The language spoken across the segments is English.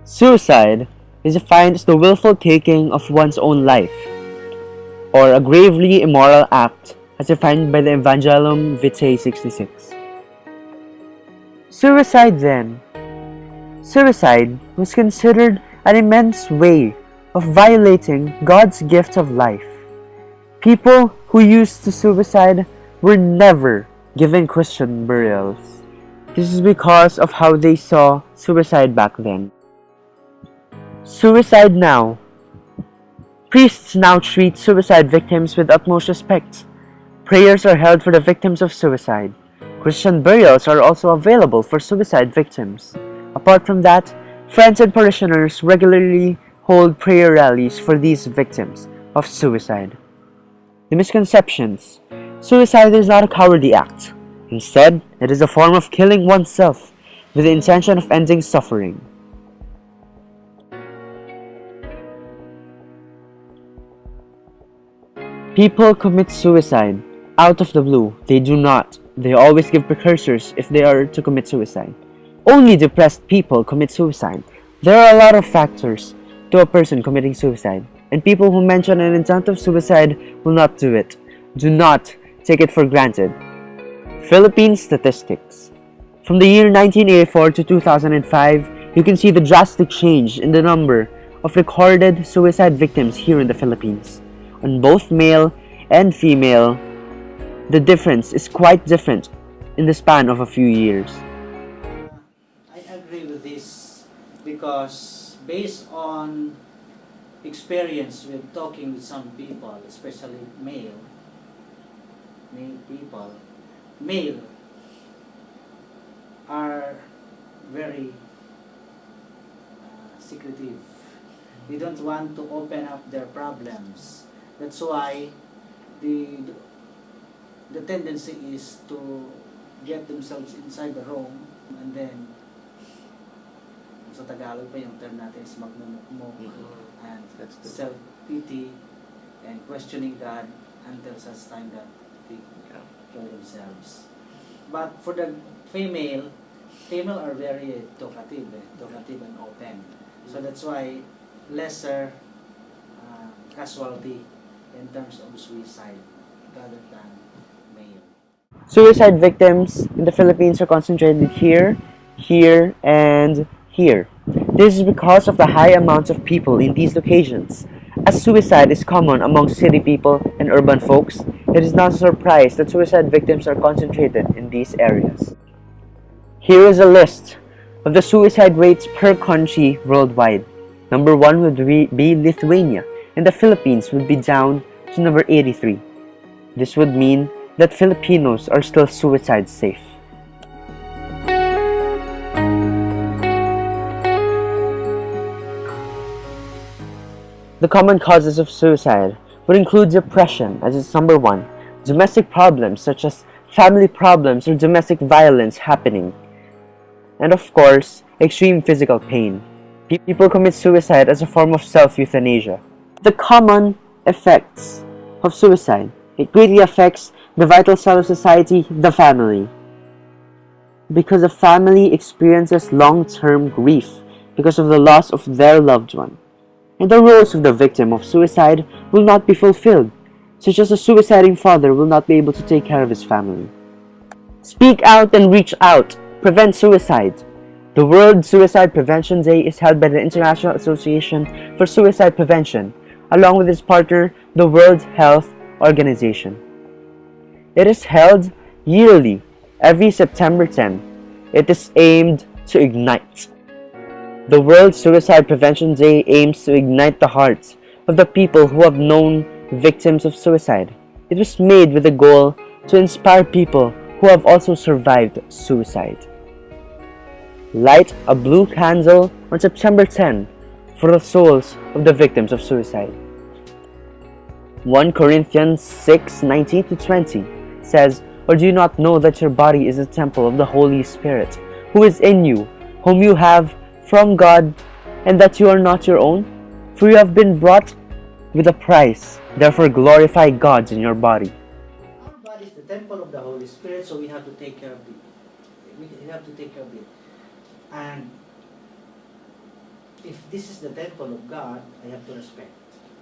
Suicide is defined as the willful taking of one's own life, or a gravely immoral act as defined by the Evangelium Vitae 66. Suicide then. Suicide was considered an immense way of violating God's gift of life. People who used to suicide were never given Christian burials. This is because of how they saw suicide back then. Suicide now. Priests now treat suicide victims with utmost respect. Prayers are held for the victims of suicide. Christian burials are also available for suicide victims. Apart from that, friends and parishioners regularly hold prayer rallies for these victims of suicide. The misconceptions. Suicide is not a cowardly act. Instead, it is a form of killing oneself with the intention of ending suffering. People commit suicide out of the blue. They do not. They always give precursors if they are to commit suicide. Only depressed people commit suicide. There are a lot of factors to a person committing suicide, and people who mention an intent of suicide will not do it. Do not take it for granted. Philippine statistics. From the year 1984 to 2005, you can see the drastic change in the number of recorded suicide victims here in the Philippines. On both male and female, the difference is quite different in the span of a few years. I agree with this because based on experience with talking with some people, especially male people, male are very secretive. They don't want to open up their problems. That's why the tendency is to get themselves inside the room and then sa Tagalog pa yung term natin is magmumukmuk and self-pity and questioning God until such time that they kill themselves. But for the female are very talkative and open. So that's why lesser casualty in terms of suicide rather than male. Suicide victims in the Philippines are concentrated here, here, and here. This is because of the high amounts of people in these locations. As suicide is common among city people and urban folks, it is not a surprise that suicide victims are concentrated in these areas. Here is a list of the suicide rates per country worldwide. Number 1 would be Lithuania, and the Philippines would be down to number 83. This would mean that Filipinos are still suicide safe. The common causes of suicide would include depression as its number 1, domestic problems such as family problems or domestic violence happening, and of course, extreme physical pain. People commit suicide as a form of self-euthanasia. The common effects of suicide. It greatly affects the vital cell of society, the family. Because the family experiences long-term grief because of the loss of their loved one. And the roles of the victim of suicide will not be fulfilled, such as a suiciding father will not be able to take care of his family. Speak out and reach out. Prevent suicide. The World Suicide Prevention Day is held by the International Association for Suicide Prevention, along with its partner, the World Health Organization. It is held yearly, every September 10. It is aimed to ignite. The World Suicide Prevention Day aims to ignite the hearts of the people who have known victims of suicide. It was made with the goal to inspire people who have also survived suicide. Light a blue candle on September 10 for the souls of the victims of suicide. 1 Corinthians 6:19-20 says, "Or do you not know that your body is a temple of the Holy Spirit, who is in you, whom you have from God, and that you are not your own? For you have been bought with a price. Therefore glorify God in your body." Our body is the temple of the Holy Spirit, so we have to take care of it. We have to take care of it. And if this is the temple of God, I have to respect.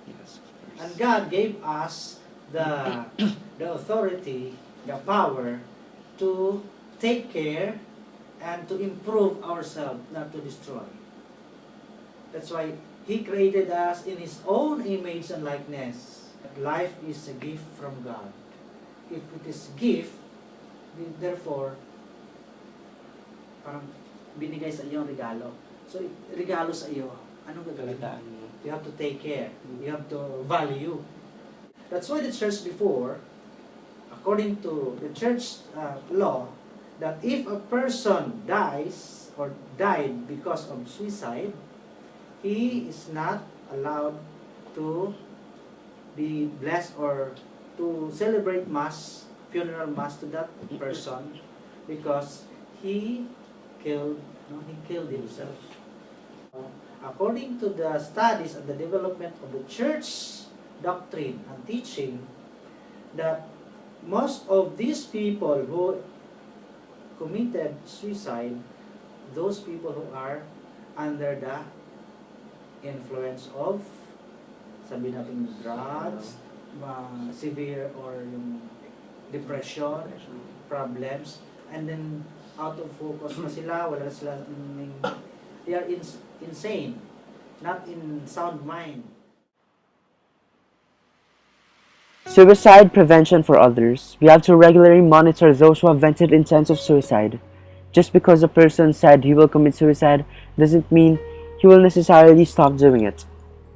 Yes, of course. And God gave us the authority, the power to take care and to improve ourselves, not to destroy. That's why He created us in His own image and likeness. Life is a gift from God. If it is gift, therefore, parang binigay sa iyo ang regalo. So, regalo sa iyo, anong gagawin mo? You have to take care. You have to value. That's why the church before, according to the church law, that if a person dies or died because of suicide, he is not allowed to be blessed or to celebrate mass, funeral mass to that person because he killed himself. According to the studies and the development of the church doctrine and teaching, that most of these people who committed suicide, those people who are under the influence of, sabi natin, drugs, severe or yung depression, problems, and then out of focus na sila, wala sila, they are insane, not in sound mind. Suicide prevention for others. We have to regularly monitor those who have vented intents of suicide. Just because a person said he will commit suicide doesn't mean he will necessarily stop doing it.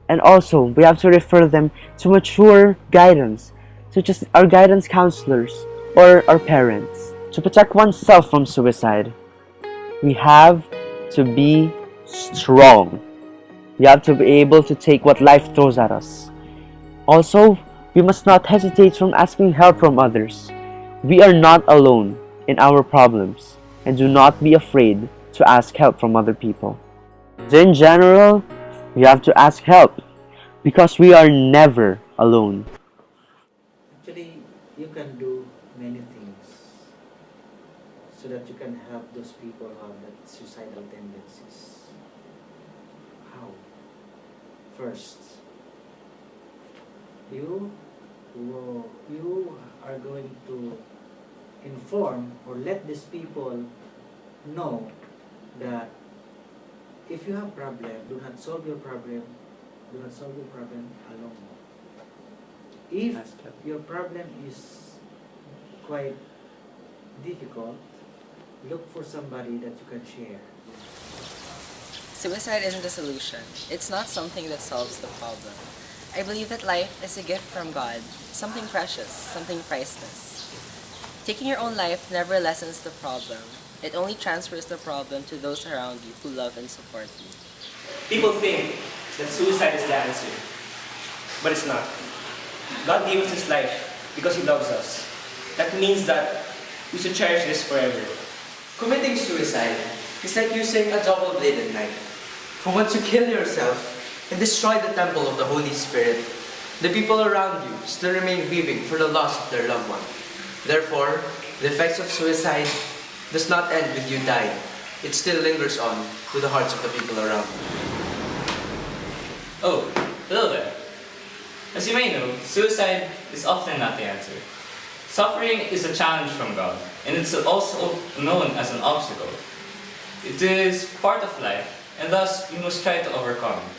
And also, we have to refer them to mature guidance, such as our guidance counselors or our parents. To protect oneself from suicide, we have to be strong. We have to be able to take what life throws at us. Also, we must not hesitate from asking help from others. We are not alone in our problems, and do not be afraid to ask help from other people. In general, we have to ask help because we are never alone. Actually, you can do many things so that you can help those people who have that suicidal tendencies. How? First, you are going to inform or let these people know that if you have problem, do not solve your problem alone. If your problem is quite difficult, look for somebody that you can share. Suicide isn't a solution. It's not something that solves the problem. I believe that life is a gift from God, something precious, something priceless. Taking your own life never lessens the problem. It only transfers the problem to those around you who love and support you. People think that suicide is the answer, but it's not. God gave us His life because He loves us. That means that we should cherish this forever. Committing suicide is like using a double-bladed knife. For once you kill yourself and destroy the temple of the Holy Spirit, the people around you still remain grieving for the loss of their loved one. Therefore, the effects of suicide does not end with you dying. It still lingers on to the hearts of the people around you. Oh, hello there. As you may know, suicide is often not the answer. Suffering is a challenge from God, and it's also known as an obstacle. It is part of life, and thus you must try to overcome it.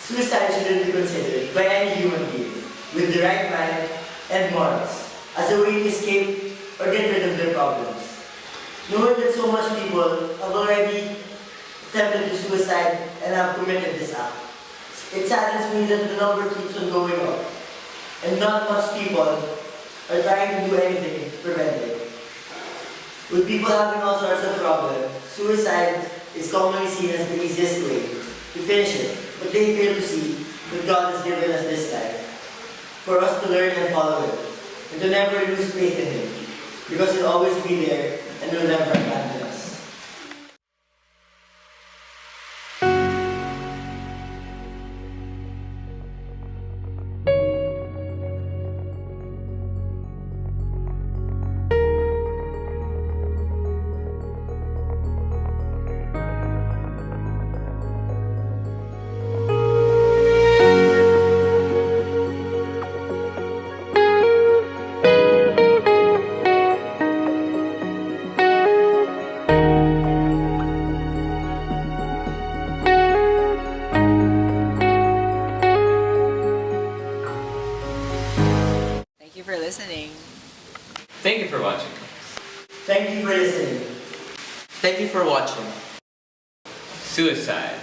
Suicide shouldn't be considered by any human being with the right mind and morals as a way to escape or get rid of their problems. Knowing that so much people have already attempted to suicide and have committed this act, it saddens me that the number keeps on going up, and not much people are trying to do anything to prevent it. With people having all sorts of problems, suicide is commonly seen as the easiest way to finish it, but they fail to see that God has given us this life for us to learn and follow it, and to never lose faith in Him, because He'll always be there and will never abandon us. Thank you for listening. Thank you for watching. Suicide.